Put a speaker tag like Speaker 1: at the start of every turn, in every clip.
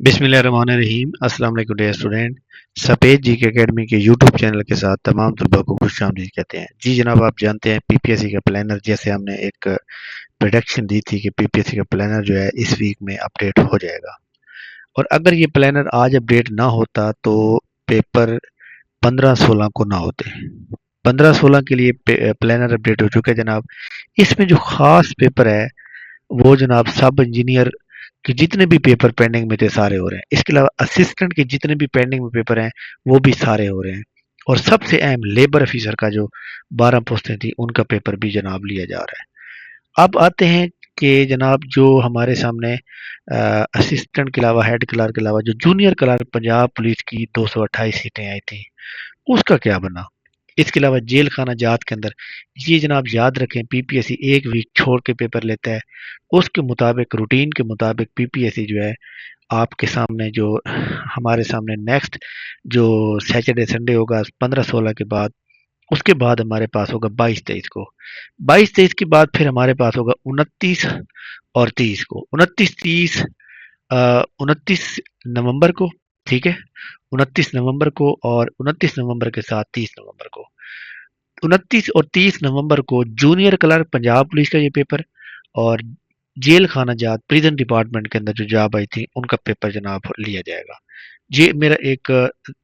Speaker 1: बिस्मिल्लाहिर्रहमानिर्रहीम। अस्सलाम वालेकुम डियर स्टूडेंट। सफेद जी के अकेडमी के यूट्यूब चैनल के साथ तमाम तलबा को खुशामदीद कहते हैं। जी जनाब, आप जानते हैं पीपीएससी का प्लानर, जैसे हमने एक प्रेडिक्शन दी थी कि पीपीएससी का प्लानर जो है इस वीक में अपडेट हो जाएगा, और अगर ये प्लानर आज अपडेट ना होता तो पेपर 15-16 को ना होते। 15-16 के लिए प्लानर अपडेट हो चुका है जनाब। इसमें जो खास पेपर है वो जनाब सब इंजीनियर के जितने भी पेपर पेंडिंग में थे सारे हो रहे हैं। इसके अलावा असिस्टेंट के जितने भी पेंडिंग में पेपर हैं वो भी सारे हो रहे हैं। और सबसे अहम लेबर ऑफिसर का जो 12 पोस्टें थी उनका पेपर भी जनाब लिया जा रहा है। अब आते हैं कि जनाब जो हमारे सामने असिस्टेंट के अलावा, हेड क्लर्क के अलावा जो जूनियर क्लर्क पंजाब पुलिस की 228 सीटें आई थी उसका क्या बना। इसके अलावा जेल खाना जात के अंदर, ये जनाब याद रखें, पीपीएससी एक वीक छोड़ के पेपर लेता है। उसके मुताबिक, रूटीन के मुताबिक पीपीएससी जो है आपके सामने, जो हमारे सामने नेक्स्ट जो सैटरडे संडे होगा 15-16 के बाद, उसके बाद हमारे पास होगा 22-23 को। 22-23 के बाद फिर हमारे पास होगा 29 और 30 को। 29 नवंबर को, ठीक है, 29 नवंबर को, और 29 नवंबर के साथ 30 नवंबर को। 29 और 30 नवंबर को जूनियर क्लर्क पंजाब पुलिस का ये पेपर, और जेल खाना जात प्रिजन डिपार्टमेंट के अंदर जो जॉब आई थी उनका पेपर जनाब लिया जाएगा। ये मेरा एक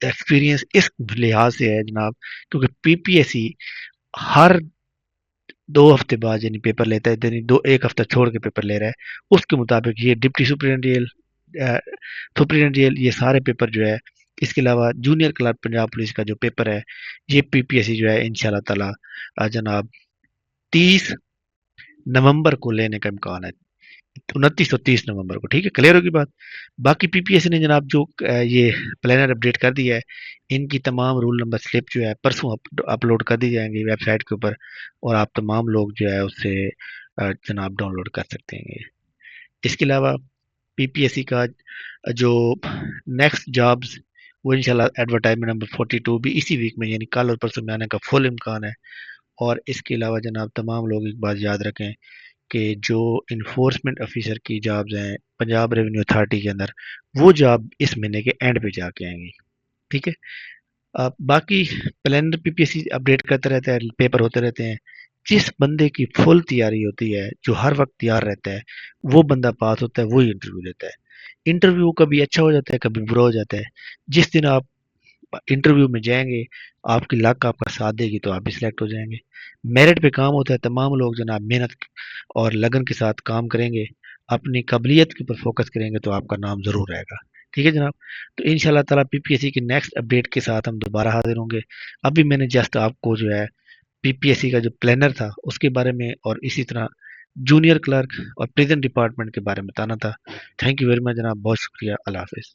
Speaker 1: एक्सपीरियंस इस लिहाज से है जनाब, क्योंकि पीपीएससी हर 2 हफ्ते बाद यानी पेपर लेता है, यानी एक हफ्ता छोड़ के पेपर ले रहा है। उसके मुताबिक ये डिप्टी सुप्रीडेंट जेल, ये सारे पेपर जो है, इसके अलावा जूनियर क्लर्क पंजाब पुलिस का जो पेपर है, ये पीपीएससी जो है इंशाल्लाह ताला जनाब 30 नवंबर को लेने का इम्कान है। 29 और 30 नवंबर को, ठीक है, क्लियर होगी बात। बाकी पीपीएससी ने जनाब जो ये प्लानर अपडेट कर दिया है, इनकी तमाम रूल नंबर स्लिप जो है परसों अपलोड कर दी जाएंगी वेबसाइट के ऊपर, और आप तमाम लोग जो है उससे जनाब डाउनलोड कर सकते हैं। इसके अलावा पीपीएससी का जो नेक्स्ट जॉब्स, वो इंशाल्लाह एडवर्टाइजमेंट नंबर 42 भी इसी वीक में यानी कल और परसों में आने का फुल इम्कान है। और इसके अलावा जनाब तमाम लोग एक बात याद रखें कि जो इन्फोर्समेंट ऑफिसर की जॉब्स हैं पंजाब रेवेन्यू अथॉरिटी के अंदर, वो जॉब इस महीने के एंड पे जाके आएंगी, ठीक है। बाकी प्लानर पीपीएससी अपडेट करते रहता है, पेपर होते रहते हैं। जिस बंदे की फुल तैयारी होती है, जो हर वक्त तैयार रहता है, वो बंदा पास होता है, वही इंटरव्यू लेता है। इंटरव्यू कभी अच्छा हो जाता है, कभी बुरा हो जाता है। जिस दिन आप इंटरव्यू में जाएंगे, आपकी लक आपका साथ देगी तो आप भी सिलेक्ट हो जाएंगे। मेरिट पे काम होता है, तमाम लोग जनाब मेहनत और लगन के साथ काम करेंगे, अपनी काबिलियत के ऊपर फोकस करेंगे तो आपका नाम जरूर आएगा, ठीक है जनाब। तो इंशाल्लाह ताला पीपीएससी के नेक्स्ट अपडेट के साथ हम दोबारा हाजिर होंगे। अभी मैंने जस्ट आपको जो है पीपीएससी का जो प्लानर था उसके बारे में, और इसी तरह जूनियर क्लर्क और प्रिजन डिपार्टमेंट के बारे में बताना था। थैंक यू वेरी मच जनाब, बहुत शुक्रिया, अल्लाह हाफिज़।